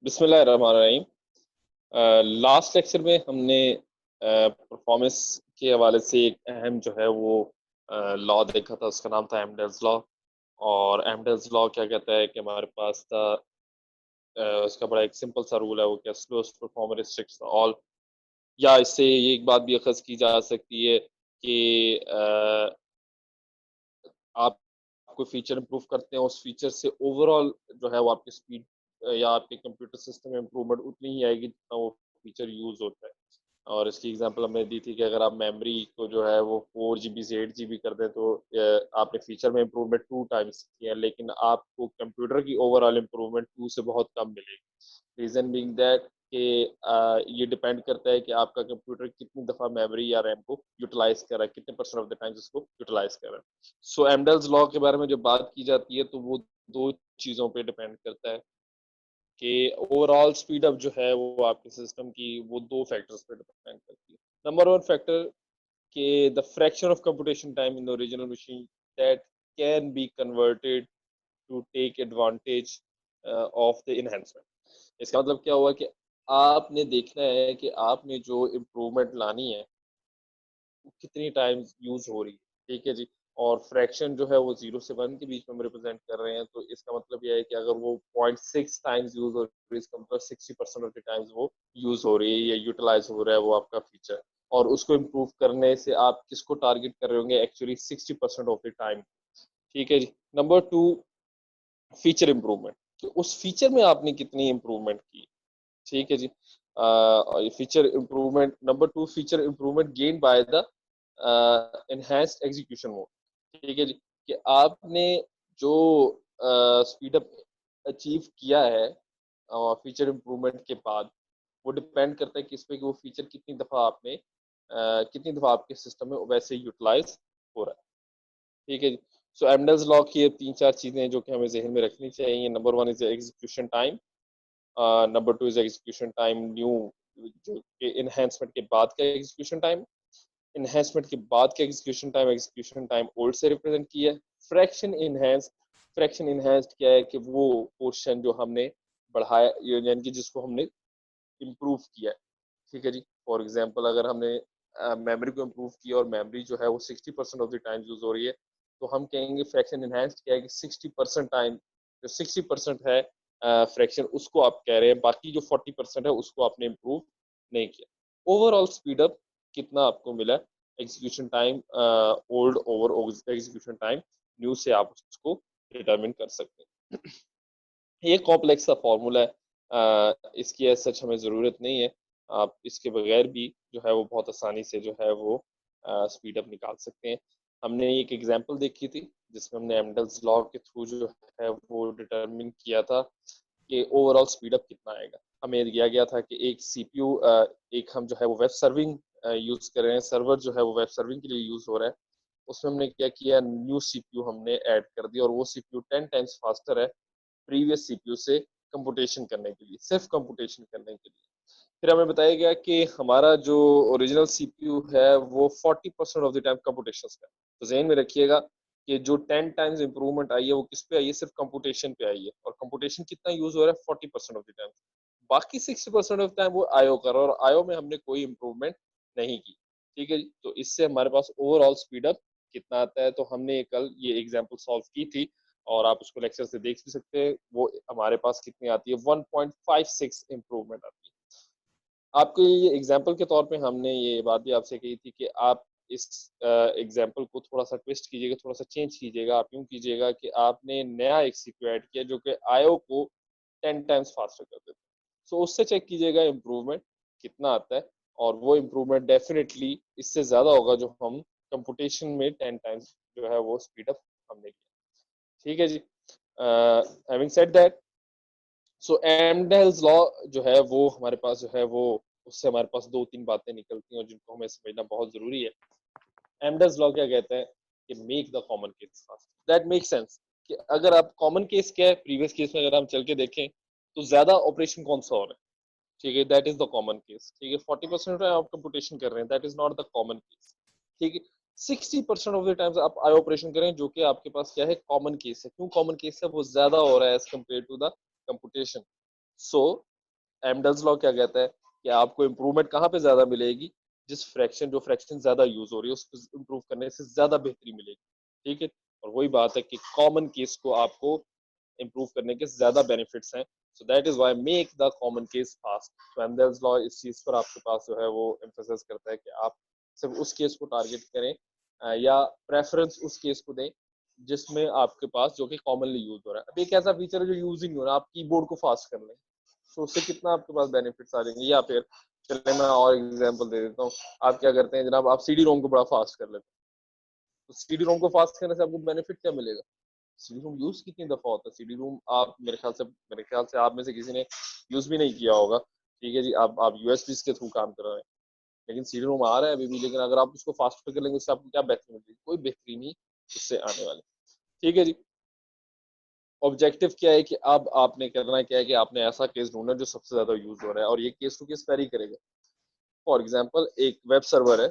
बिस्मिल्लाहिर्रहमानिर्रहीम। Last lecture में हमने परफॉर्मेंस के हवाले से एक अहम जो है वो लॉ देखा था। उसका नाम था एमडेल्स लॉ। और एमडेल्स लॉ क्या कहता है कि हमारे पास था उसका बड़ा एक सिंपल सा रूल है वो क्या स्लोएस्ट परफॉर्मर रिस्ट्रिक्ट्स ऑल। या इससे ये एक बात भी अखज़ की जा सकती है कि आप कोई फीचर इम्प्रूव करते हैं, उस फीचर से ओवरऑल जो है वो आपकी स्पीड या आपके कंप्यूटर सिस्टम में इम्प्रूवमेंट उतनी ही आएगी जितना वो फीचर यूज़ होता है। और इसकी एग्जांपल हमने दी थी कि अगर आप मेमोरी को जो है वो 4 जीबी से 8 जीबी कर दें तो आपने फीचर में इम्प्रूवमेंट 2 टाइम्स किया, लेकिन आपको कंप्यूटर की ओवरऑल इम्प्रूवमेंट 2 से बहुत कम मिलेगी। रीज़न बीइंग दैट कि ये डिपेंड करता है कि आपका कंप्यूटर कितनी दफ़ा मेमोरी या रैम को यूटिलाइज़ कर रहा है, कितने परसेंट ऑफ द टाइम्स उसको यूटिलाइज़ कर रहा है। सो एमडेल्स लॉ के बारे में जब बात की जाती है तो वो 2 चीज़ों पे डिपेंड करता है कि ओवरऑल स्पीड अप जो है वो आपके सिस्टम की वो 2 फैक्टर्स पे डिपेंड करती है। नंबर 1 फैक्टर कि the fraction of computation time in the original machine that can be converted to take advantage of the enhancement. इसका मतलब क्या हुआ कि आपने देखना है कि आपने जो इम्प्रूवमेंट लानी है वो कितनी टाइम्स यूज़ हो रही है, ठीक है जी। और फ्रैक्शन जो है वो 0 से 1 के बीच में हम रिप्रेजेंट कर रहे हैं, तो इसका मतलब ये है कि अगर वो 0.6 टाइम्स यूज़ हो रही है, इसका मतलब 60% ऑफ द टाइम्स वो यूज़ हो रही है या यूटिलाइज़ हो रहा है वो आपका फीचर। और उसको इम्प्रूव करने से आप किसको टारगेट कर रहे होंगे एक्चुअली 60% ऑफ द टाइम, ठीक है जी। नंबर 2 फीचर इम्प्रूवमेंट, तो उस फीचर में आपने कितनी इम्प्रूवमेंट की, ठीक है जी। Feature improvement number 2 feature improvement gain by the enhanced execution mode, ठीक है जी। कि आपने जो स्पीड अप अचीव किया है फीचर इम्प्रूवमेंट के बाद, वो डिपेंड करता है किस पे कि वो फीचर कितनी दफ़ा आपके सिस्टम में वैसे यूटिलाइज हो रहा है, ठीक है जी। सो एमडेल्स लॉ की ये 3-4 चीज़ें हैं जो कि हमें ज़हन में रखनी चाहिए। Number 1 is execution time, number 2 is execution time new, जो कि एनहांसमेंट के बाद का एग्जीक्यूशन टाइम, एनहांसमेंट के बाद का एग्जीक्यूशन टाइम ओल्ड से रिप्रेजेंट किया है। फ्रैक्शन इनहेंस फ्रैक्शन इनहेंस्ड क्या है कि वो पोर्शन जो हमने बढ़ाया यानी कि जिसको हमने इम्प्रूव किया है, ठीक है जी। फॉर एग्जांपल अगर हमने मेमोरी को इम्प्रूव किया और मेमोरी जो है वो 60% ऑफ द टाइम यूज हो रही है, तो हम कहेंगे फ्रैक्शन इनहेंस्ड क्या है कि 60% टाइम, जो 60% है फ्रैक्शन उसको आप कह रहे हैं, बाकी जो 40% है उसको आपने इम्प्रूव नहीं किया। ओवरऑल स्पीड अप कितना आपको मिला, execution time old over execution time new से आप उसको डिटरमिन कर सकते हैं। ये कॉम्प्लेक्स सा फॉर्मूला है, इसकी एज सच हमें ज़रूरत नहीं है। आप इसके बगैर भी जो है वो बहुत आसानी से जो है वो स्पीड अप निकाल सकते हैं। हमने एक एग्जांपल देखी थी जिसमें हमने एमडेल्स लॉ के थ्रू जो है वो डिटरमिन किया था कि ओवरऑल स्पीड अप कितना आएगा। हमें दिया गया था कि एक सीपीयू, एक हम जो है वो वेब सर्विंग यूज़ कर रहे हैं, सर्वर जो है वो वेब सर्विंग के लिए यूज़ हो रहा है। उसमें हमने क्या किया, न्यू सीपीयू हमने ऐड कर दिया और वो सीपीयू 10 टाइम्स फास्टर है प्रीवियस सीपीयू से कंप्यूटेशन करने के लिए, सिर्फ कंप्यूटेशन करने के लिए। फिर हमें बताया गया कि हमारा जो ओरिजिनल सीपीयू है वो 40% ऑफ द टाइम कंप्यूटेशन का है। तो जहन में रखिएगा कि जो 10 टाइम्स इंप्रूवमेंट आई है वो किस पे आई है, सिर्फ कंप्यूटेशन पे आई है। और कंप्यूटेशन कितना यूज हो रहा है, 40% ऑफ द टाइम। बाकी 60% ऑफ टाइम वो आईओ कर रहा है और आईओ में हमने कोई इंप्रूवमेंट नहीं की, ठीक है जी। तो इससे हमारे पास ओवरऑल स्पीड अप कितना आता है, तो हमने कल ये एग्जाम्पल सॉल्व की थी और आप उसको लेक्चर से देख भी सकते हैं। वो हमारे पास कितनी आती है, 1.56 इंप्रूवमेंट आती है। आपको ये एग्जाम्पल के तौर पे हमने ये बात भी आपसे कही थी कि आप इस एग्जाम्पल को थोड़ा सा ट्विस्ट कीजिएगा, थोड़ा सा चेंज कीजिएगा। आप यूँ कीजिएगा कि आपने नया एक सीपीयू ऐड किया जो कि आईओ को 10 टाइम्स फास्टर कर देता है। सो उससे चेक कीजिएगा इम्प्रूवमेंट कितना आता है, और वो इम्प्रूवमेंट डेफिनेटली इससे ज़्यादा होगा जो हम कंप्यूटेशन में 10 टाइम्स जो है वो स्पीड अप हमने किया, ठीक है जी। Having said that, so Amdahl's law जो है वो हमारे पास जो है वो उससे हमारे पास 2-3 बातें निकलती हैं और जिनको हमें समझना बहुत ज़रूरी है। एमडेल्स लॉ क्या कहते हैं कि make the common case fast. That make sense कि अगर आप कॉमन केस क्या है, प्रीवियस केस में अगर हम चल के देखें तो ज़्यादा ऑपरेशन कौन सा हो रहा है, ठीक है, that is the common case. ठीक है, 40% आप कंप्यूटेशन कर रहे हैं, that is not the common case. ठीक है, 60% ऑफ द टाइम्स आप आई ऑपरेशन करें जो कि आपके पास क्या है, कॉमन केस है। क्यों कॉमन केस है, वो ज्यादा हो रहा है as compare to the computation. So Amdahl's law क्या कहता है कि आपको इम्प्रूवमेंट कहाँ पे ज्यादा मिलेगी, जिस फ्रैक्शन जो फ्रैक्शन ज्यादा यूज हो रही है उसको इम्प्रूव करने से ज्यादा बेहतरी मिलेगी, ठीक है। और वही बात है कि कॉमन केस को आपको इम्प्रूव करने के ज्यादा बेनिफिट्स हैं, so that is why make the common case fast. तो एमडल्स लॉ इस चीज पर आपके पास जो है वो एम्फेसाइज करता है कि आप सिर्फ उस केस को टारगेट करें, या प्रेफरेंस उस केस को दें जिसमें आपके पास जो कि कॉमनली यूज हो रहा है। अब एक ऐसा फीचर है जो यूज ही नहीं हो रहा, आप कीबोर्ड को फास्ट कर लें, तो उससे कितना आपके पास बेनिफिट्स आ जाएंगे। या फिर चलिए मैं और एग्जांपल दे देता हूँ, आप क्या करते हैं जनाब, आप सीडी रोम को बड़ा फास्ट कर लेते हैं, तो सीडी रोम को फास्ट करने से आपको बेनिफिट क्या मिलेगा। सीडी रूम यूज कितनी दफा होता है, सीडी रूम आप मेरे ख्याल से आप में से किसी ने यूज भी नहीं किया होगा, ठीक है जी। आप यूएसबी के थ्रू काम कर रहे हैं, लेकिन सीडी रूम आ रहा है अभी भी, लेकिन अगर आप उसको फास्ट कर लेंगे उससे आपको क्या बेहतरी मिलेगी, कोई बेहतरी नहीं उससे आने वाली, ठीक है जी। ऑब्जेक्टिव क्या है कि अब आपने करना क्या है कि आपने ऐसा केस ढूंढना जो सबसे ज्यादा यूज हो रहा है, और ये केस टू केस वेरी करेगा। फॉर एग्जाम्पल एक वेब सर्वर है,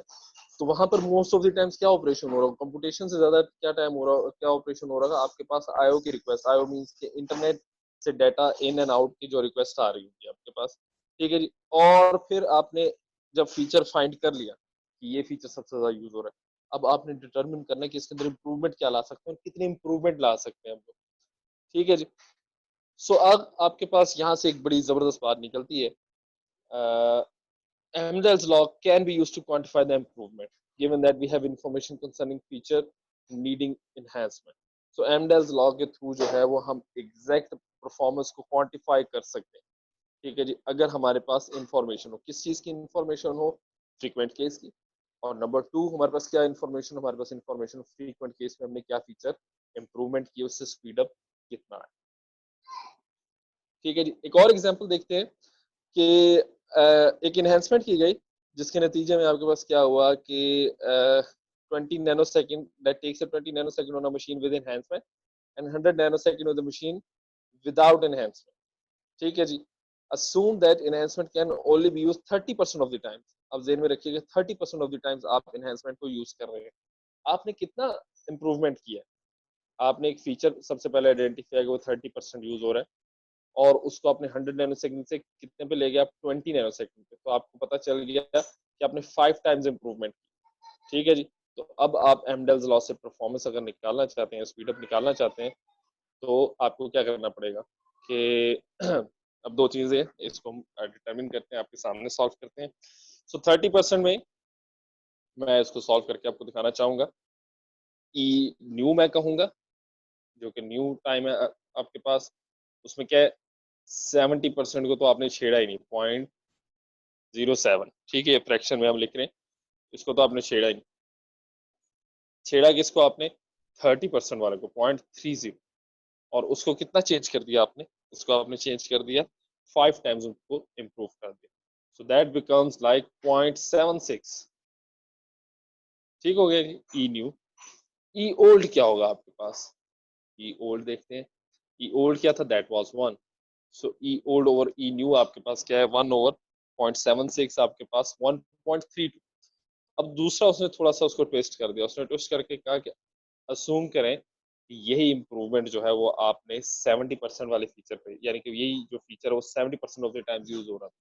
तो वहां पर मोस्ट ऑफ द टाइम्स क्या ऑपरेशन हो रहा है, कंप्यूटेशन से ज्यादा क्या टाइम हो रहा है, क्या ऑपरेशन हो रहा है, आपके पास आईओ की रिक्वेस्ट, आईओ मींस के इंटरनेट से डाटा इन एंड आउट की जो रिक्वेस्ट आ रही होगी आपके पास, ठीक है जी। और फिर आपने जब फीचर फाइंड कर लिया कि ये फीचर सबसे ज्यादा यूज हो रहा है, अब आपने डिटरमिन करना है कि इसके अंदर इंप्रूवमेंट क्या ला सकते हैं और कितने इंप्रूवमेंट ला सकते हैं हम लोग, ठीक है जी। सो अब आपके पास यहाँ से एक बड़ी जबरदस्त बात निकलती है। Amdahl's law can be used to quantify the improvement, given that we have information concerning feature needing enhancement. So Amdahl's law के थ्रू जो है वो हम एग्जैक्ट परफॉर्मेंस को क्वांटिफाई कर सकते हैं, ठीक है जी। अगर हमारे पास इंफॉर्मेशन हो, किस चीज की इंफॉर्मेशन हो, फ्रीक्वेंट केस की, और नंबर टू हमारे पास क्या इंफॉर्मेशन, हमारे पास इंफॉर्मेशन फ्रीक्वेंट केस में हमने क्या फीचर इंप्रूवमेंट की, उससे स्पीड अप कितना है, ठीक है जी। एक और एग्जांपल देखते हैं कि एक इन्हेंसमेंट की गई जिसके नतीजे में आपके पास क्या हुआ कि 20 nanosecond that takes 20 nanosecond on a machine with enhancement and 100 nanosecond on the machine without enhancement, ठीक है जी। assume that enhancement can only be used 30% of the times। अब जेन में रखिएगा 30% ऑफ द टाइम्स आप enhancement को use कर रहे हैं, आपने कितना इंप्रूवमेंट किया। आपने एक फीचर सबसे पहले आइडेंटिफाई किया वो 30% यूज हो रहा है, और उसको आपने 100 नैनो सेकंड से कितने पे ले गया आप, 20 नैनो सेकंड पे, तो आपको पता चल गया कि आपने 5 टाइम्स इंप्रूवमेंट की, ठीक है जी। तो अब आप एमडेल्स लॉ से परफॉर्मेंस अगर निकालना चाहते हैं, स्पीड अप निकालना चाहते हैं, तो आपको क्या करना पड़ेगा कि अब दो चीजें, इसको हम डिटरमिन करते हैं, आपके सामने सॉल्व करते हैं। सो 30% में मैं इसको सॉल्व करके आपको दिखाना चाहूंगा। ई न्यू मैं कहूंगा, जो कि न्यू टाइम है आपके पास, उसमें क्या है, 70% को तो आपने छेड़ा ही नहीं, 0.07, ठीक है, फ्रैक्शन में हम लिख रहे हैं, इसको तो आपने छेड़ा ही नहीं। छेड़ा किसको आपने, 30% वाले को, 0.30, और उसको कितना चेंज कर दिया आपने, उसको आपने चेंज कर दिया 5 टाइम्स, उसको इम्प्रूव कर दिया, सो दैट बिकम्स लाइक 0.76, ठीक हो गया। ई न्यू। ई ओल्ड क्या होगा आपके पास, ई ओल्ड देखते हैं। ई ओल्ड क्या था, that was 1, so E old over E new आपके पास क्या है, 1/0.76, आपके पास 1.32। अब दूसरा उसने थोड़ा सा उसको ट्विस्ट कर दिया, उसने ट्विस्ट करके कहा कि असूम करें कि यही इंप्रूवमेंट जो है वो आपने 70% वाले फीचर पे, यानी कि यही जो फीचर है वो 70% ऑफ द टाइम्स यूज हो रहा था।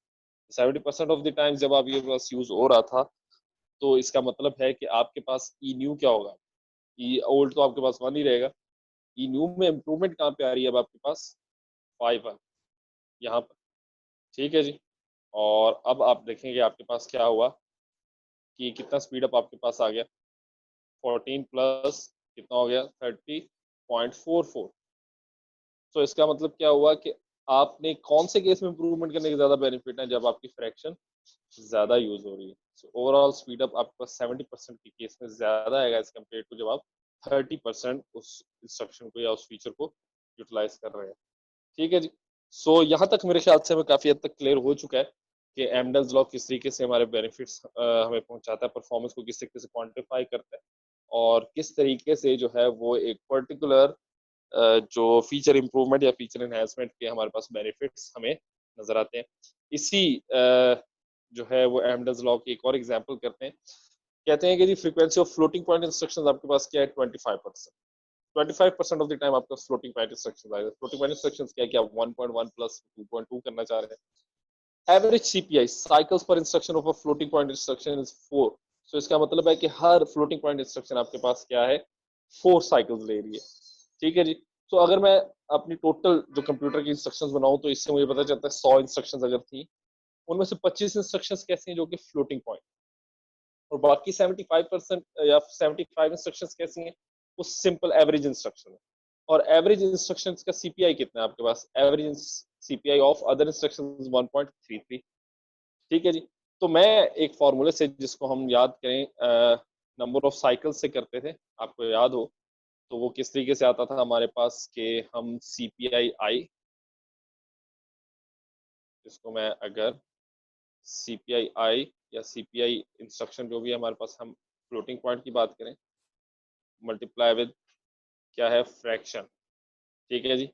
70% ऑफ द टाइम्स जब आप ये बस यूज हो रहा था, तो इसका मतलब है कि आपके पास ई न्यू क्या होगा, ई ओल्ड तो आपके पास 1 ही रहेगा, ई न्यू में इंप्रूवमेंट कहाँ पे आ रही है, अब आपके पास 5 है यहाँ पर, ठीक है जी। और अब आप देखेंगे आपके पास क्या हुआ कि कितना स्पीड अप आपके पास आ गया, 14 प्लस कितना हो गया, 30.44। तो इसका मतलब क्या हुआ कि आपने कौन से केस में इंप्रूवमेंट करने के ज्यादा बेनिफिट है, जब आपकी फ्रैक्शन ज्यादा यूज हो रही है। सो ओवरऑल स्पीड अप आपके पास 70% के केस में ज्यादा आएगा एज कम्पेयर टू जब आप 30% उस इंस्ट्रक्शन को या उस फीचर को यूटिलाइज कर रहे हैं, ठीक है जी। सो यहाँ तक मेरे ख्याल से हमें काफी हद तक क्लियर हो चुका है कि एमडेल्स लॉ किस तरीके से हमारे बेनिफिट्स हमें पहुंचाता है, परफॉर्मेंस को किस तरीके से क्वांटिफाई करता है, और किस तरीके से जो है वो एक पर्टिकुलर जो फीचर इंप्रूवमेंट या फीचर एनहेंसमेंट के हमारे पास बेनिफिट्स हमें नजर आते हैं। इसी जो है वो एमडेल्स लॉ की एक और एग्जांपल करते हैं। कहते हैं कि जी frequency of floating point instructions आपके पास क्या है, 25%। 25% ऑफ द टाइम आपका फ्लोटिंग पॉइंट इंस्ट्रक्शंस आएगा। फ्लोटिंग पॉइंट इंस्ट्रक्शंस क्या है कि आप 1.1 प्लस 2.2 करना चाह रहे हैं, एवरेज सीपीआई साइकिल्स पर instruction of a floating point instruction is 4। सो इसका मतलब है कि हर फ्लोटिंग पॉइंट इंस्ट्रक्शन आपके पास क्या है, 4 साइकिल्स ले रही है। ठीक है जी। तो अगर मैं अपनी टोटल जो कंप्यूटर की इंस्ट्रक्शंस बनाऊं तो इससे मुझे पता चलता है 100 इंस्ट्रक्शंस अगर थी, उनमें से 25 इंस्ट्रक्शंस कैसी हैं जो कि फ्लोटिंग पॉइंट, और बाकी 75% या 75 इंस्ट्रक्शंस कैसी हैं, वो सिंपल एवरेज इंस्ट्रक्शन है। और एवरेज इंस्ट्रक्शंस का सीपीआई कितना है आपके पास, average CPI of other instructions 1.33। ठीक है जी। तो मैं एक फॉर्मूले से, जिसको हम याद करें नंबर ऑफ साइकिल से करते थे, आपको याद हो तो वो किस तरीके से आता था हमारे पास कि हम सीपीआई आई, जिसको मैं अगर सीपीआई आई या सीपीआई इंस्ट्रक्शन जो भी है हमारे पास, हम फ्लोटिंग पॉइंट की बात करें, मल्टीप्लाई विद क्या है, फ्रैक्शन। ठीक है जी,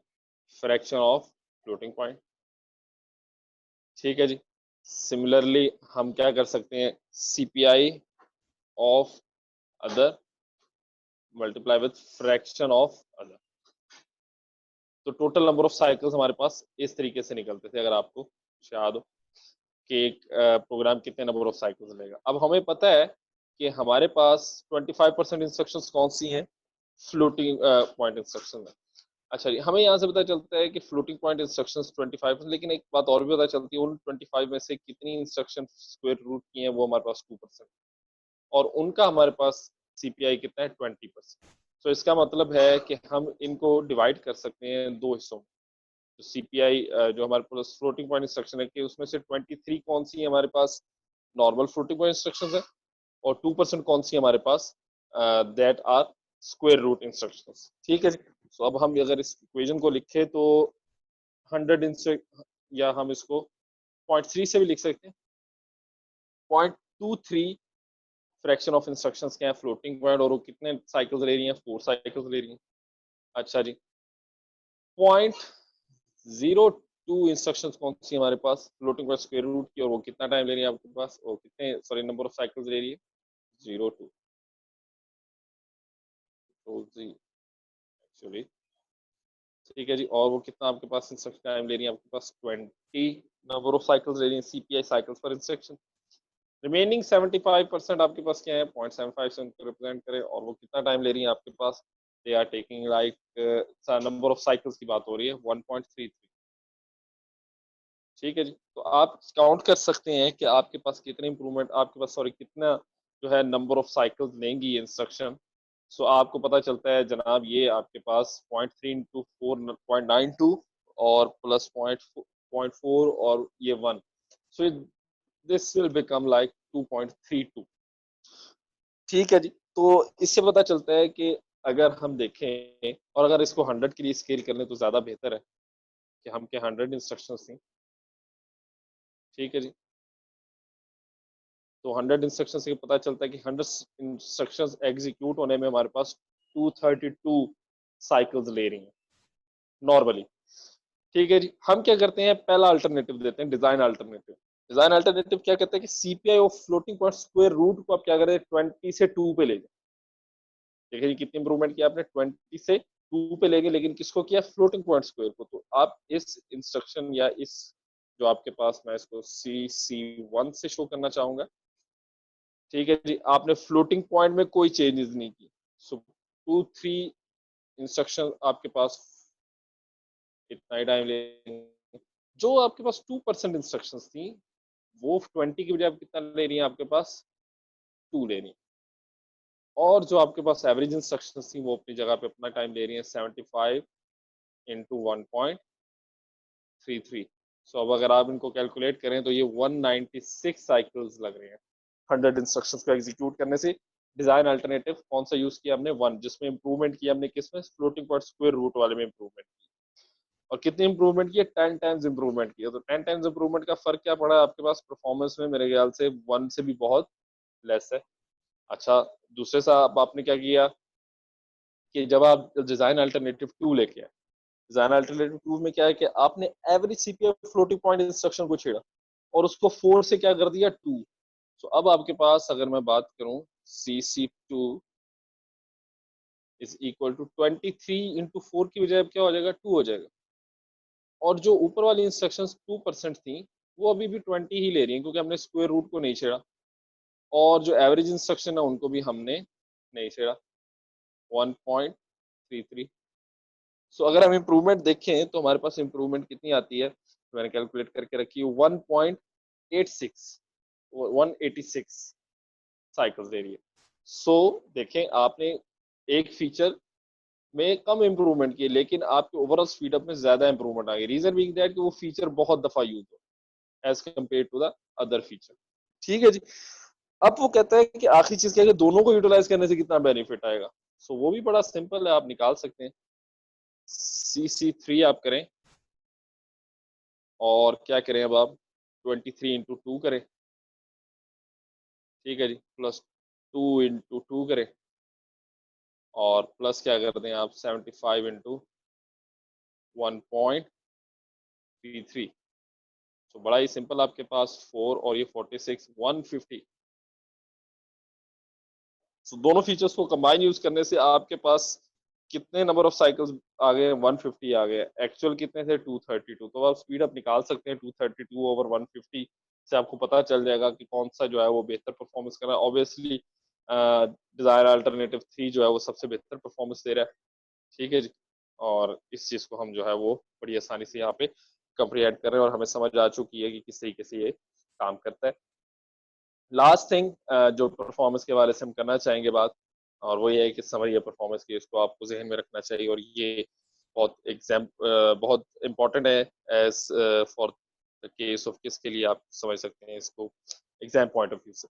फ्रैक्शन ऑफ फ्लोटिंग पॉइंट। ठीक है जी। सिमिलरली हम क्या कर सकते हैं, CPI of other multiply with fraction of other. तो टोटल नंबर ऑफ साइकिल्स हमारे पास इस तरीके से निकलते थे, अगर आपको याद हो कि एक प्रोग्राम कितने नंबर ऑफ साइकिल्स लेगा। अब हमें पता है कि हमारे पास 25% इंस्ट्रक्शंस कौन सी हैं, फ्लोटिंग पॉइंट इंस्ट्रक्शन है। अच्छा जी, हमें यहाँ से पता चलता है कि फ्लोटिंग पॉइंट इंस्ट्रक्शंस 25, लेकिन एक बात और भी पता चलती है, उन 25 में से कितनी इंस्ट्रक्शन स्क्वायर रूट की हैं, वो हमारे पास 2%, और उनका हमारे पास सीपीआई कितना है, 20%। तो इसका मतलब है कि हम इनको डिवाइड कर सकते हैं दो हिस्सों में। तो सीपीआई जो हमारे पास फ्लोटिंग पॉइंट इंस्ट्रक्शन है कि उसमें से 23 कौन सी है हमारे पास नॉर्मल फ्लोटिंग पॉइंट इंस्ट्रक्शंस है, और 2% कौन सी है हमारे पास that are square root instructions. ठीक है जी। तो अब हम अगर इस इक्वेशन को लिखे तो 100 इंस्ट्रक्ट, या हम इसको 0.3 से भी लिख सकते हैं, 0.23 फ्रैक्शन ऑफ इंस्ट्रक्शंस क्या है फ्लोटिंग पॉइंट, और वो कितने साइकिल्स ले रही हैं, 4 साइकिल्स ले रही हैं। अच्छा जी, 0.02 इंस्ट्रक्शंस कौन सी हमारे पास फ्लोटिंग पॉइंट स्क्वायर रूट की, और वो कितना टाइम ले रही है आपके पास, और कितने सॉरी नंबर ऑफ साइकिल्स ले रही है, 0.2 एक्चुअली। ठीक है जी, और वो कितना आपके पास इंस्ट्रक्शन टाइम ले रही है, आपके पास 20 नंबर ऑफ साइकिल्स ले रही है सीपीआई साइकिल्स पर इंस्ट्रक्शन। रिमेनिंग 75% आपके पास क्या है, 0.75 से उनको रिप्रेजेंट करें, और वो कितना टाइम ले रही है आपके पास, they are taking like number of cycles की बात हो रही है 1.33। ठीक है जी। तो आप काउंट कर सकते हैं कि आपके पास कितने इंप्रूवमेंट, आपके पास सॉरी कितना जो है नंबर ऑफ साइकिल्स लेंगी इंस्ट्रक्शन। सो आपको पता चलता है जनाब, ये आपके पास 0.3 इंटू 4.92 और प्लस 0.4 और ये 1, so this will become like 2.32। ठीक है जी। तो इससे पता चलता है कि अगर हम देखें और अगर इसको 100 के लिए स्केल कर लें तो ज़्यादा बेहतर है कि हम के 100 इंस्ट्रक्शंस थी। ठीक है जी। तो 100 इंस्ट्रक्शन से पता चलता है कि 100 इंस्ट्रक्शंस एग्जीक्यूट होने में हमारे पास 232 साइकिल्स ले रही हैं नॉर्मली। ठीक है जी। हम क्या करते हैं, पहला अल्टरनेटिव देते हैं, डिजाइन अल्टरनेटिव। डिजाइन अल्टरनेटिव क्या कहते हैं कि CPI of floating point square root को आप क्या करें, 20 से 2 पे ले जाए। देखिए जी, कितनी इंप्रूवमेंट किया आपने, 20 से 2 पे ले गए, लेकिन किसको किया, फ्लोटिंग पॉइंट स्क्वायर को। तो आप इस इंस्ट्रक्शन या इस जो आपके पास, मैं इसको C1 से शो करना चाहूंगा। ठीक है जी, आपने फ्लोटिंग पॉइंट में कोई चेंजेस नहीं की। सो 2-3 इंस्ट्रक्शन आपके पास इतना ही टाइम लेंगे। जो आपके पास 2% इंस्ट्रक्शन थी, वो 20 की बजाय कितना ले रही है आपके पास, 2 ले रही है। और जो आपके पास एवरेज इंस्ट्रक्शन थी, वो अपनी जगह पे अपना टाइम ले रही है 75 इंटू 1.33। सो अब अगर आप इनको कैलकुलेट करें तो ये 196 साइकिल्स लग रहे हैं 100 इंस्ट्रक्शंस को एग्जीक्यूट करने से। डिजाइन अल्टरनेटिव कौन सा यूज किया हमने, 1, जिसमें इंप्रूवमेंट किया हमने किसमें, फ्लोटिंग पॉइंट स्क्वायर रूट वाले में इंप्रूवमेंट की। और कितनी इंप्रूवमेंट की है, 10 टाइम्स इंप्रूवमेंट किया। तो 10 टाइम्स इंप्रूवमेंट का फर्क क्या पड़ा आपके पास परफॉर्मेंस में, मेरे ख्याल से 1 से भी बहुत लेस है। अच्छा, दूसरे सा आपने क्या किया कि जब आप डिजाइन अल्टरनेटिव 2 लेके आए, डिजाइन अल्टरनेटिव 2 में क्या है कि आपने average CPI floating point instruction को छेड़ा और उसको 4 से क्या कर दिया, 2। तो अब आपके पास अगर मैं बात करूं, CC2 is equal to 23 into 4 की बजाय क्या हो जाएगा, 2 हो जाएगा। और जो ऊपर वाली इंस्ट्रक्शंस 2% थी, वो अभी भी 20 ही ले रही है, क्योंकि हमने स्क्वायर रूट को नहीं छेड़ा, और जो एवरेज इंस्ट्रक्शन है उनको भी हमने नहीं छेड़ा, 1.33। सो अगर हम इम्प्रूवमेंट देखें तो हमारे पास इम्प्रूवमेंट कितनी आती है, तो मैंने कैलकुलेट करके रखी है 1.86, 186 साइकिल्स दे रही है। सो देखें, आपने एक फीचर में कम इम्प्रूवमेंट की, लेकिन आपके ओवरऑल स्पीड अप में ज्यादा इम्प्रूवमेंट आ गई। रीजन बीइंग दैट कि वो फीचर बहुत दफा यूज हो as compare to the other feature. ठीक है जी। अब वो कहता है कि आखिरी चीज क्या है कि दोनों को यूटिलाइज करने से कितना बेनिफिट आएगा। सो वो भी बड़ा सिंपल है, आप निकाल सकते हैं। CC3 आप करें, और क्या करें अब आप 23 × 2 करें, ठीक है जी, प्लस 2 × 2 करें, और प्लस क्या कर दें आप 75 × 1.33। तो बड़ा ही सिंपल, आपके पास 4 और ये 46, 150। तो दोनों फीचर्स को कंबाइन यूज करने से आपके पास कितने नंबर ऑफ साइकिल्स आ गए, 150 आ गए। एक्चुअल कितने थे, 232। तो आप स्पीड अप निकाल सकते हैं 232 ओवर 150 से, आपको पता चल जाएगा कि कौन सा जो है वो बेहतर परफॉर्मेंस कर रहा है। ऑब्वियसली डिजायर अल्टरनेटिव 3 जो है वो सबसे बेहतर परफॉर्मेंस दे रहा है। ठीक है जी। और इस चीज को हम जो है वो बड़ी आसानी से यहाँ पे कंप्रीहेंड कर रहे हैं, और हमें समझ आ चुकी है कि किस तरीके से ये काम करता है। लास्ट थिंग जो परफॉर्मेंस के बारे से हम करना चाहेंगे बात, और वो ये है कि समरी है परफॉर्मेंस की, इसको आपको जहन में रखना चाहिए, और ये बहुत इंपॉर्टेंट है as for the case of किसके लिए आप समझ सकते हैं इसको एग्जाम पॉइंट ऑफ व्यू से।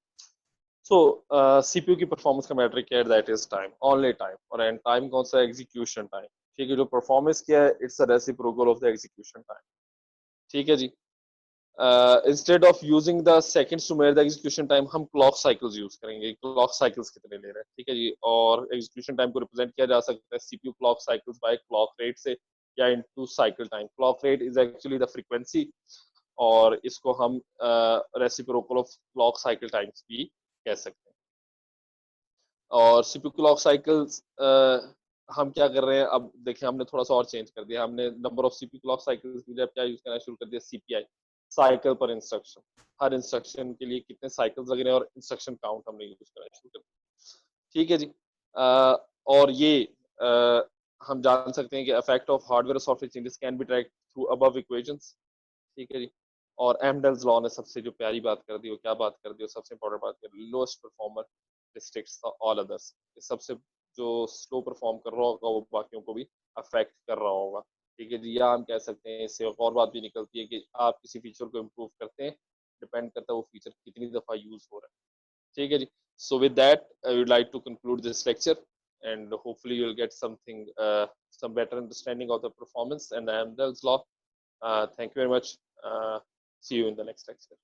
सो सीपीयू की परफॉर्मेंस का मैट्रिक क्या है, that is time, only time. और एंड टाइम कौन सा, एग्जीक्यूशन टाइम। ठीक है, जो परफॉर्मेंस क्या है, it's a reciprocal of the execution time. ठीक है जी। Instead of using the seconds to measure the execution time, हम क्लॉक साइकिल्स यूज करेंगे। क्लॉक साइकिल्स कितने ले रहे हैं, ठीक है जी। और एग्जीक्यूशन टाइम को रिप्रेजेंट किया जा सकता है CPU clock cycles by clock rate से, या into cycle time. Clock rate is actually the frequency, और इसको हम reciprocal of clock cycle times भी कह सकते हैं। और सीपीयू क्लॉक साइकिल्स हम क्या कर रहे हैं, अब देखिए हमने थोड़ा सा और चेंज कर दिया। हमने number of CPU clock cycles की जब क्या यूज करना शुरू कर दिया, सीपीआई, साइकिल पर इंस्ट्रक्शन। हर इंस्ट्रक्शन के लिए कितने साइकिल्स लग रहे हैं, और इंस्ट्रक्शन काउंट हमने यूज करना शुरू कर दिया। ठीक है जी। और ये हम जान सकते हैं कि effect of hardware software changes can be tracked through above equations. ठीक है जी। और एमडेल्स लॉ ने सबसे जो प्यारी बात कर दी, वो क्या बात कर दी, वो सबसे इंपॉर्टेंट बात कर दी, lowest performer restricts all others. सबसे जो स्लो परफॉर्म कर रहा होगा वो बाकियों को भी अफेक्ट कर रहा होगा। ठीक है जी। या हम कह सकते हैं, इससे एक और बात भी निकलती है कि आप किसी फीचर को इम्प्रूव करते हैं, डिपेंड करता है वो फीचर कितनी दफा यूज हो रहा है। ठीक है जी। So with that I would like to conclude this lecture, and hopefully you'll get some better understanding of the performance and the Amdahl's law. Thank you very much. See you in the next lecture.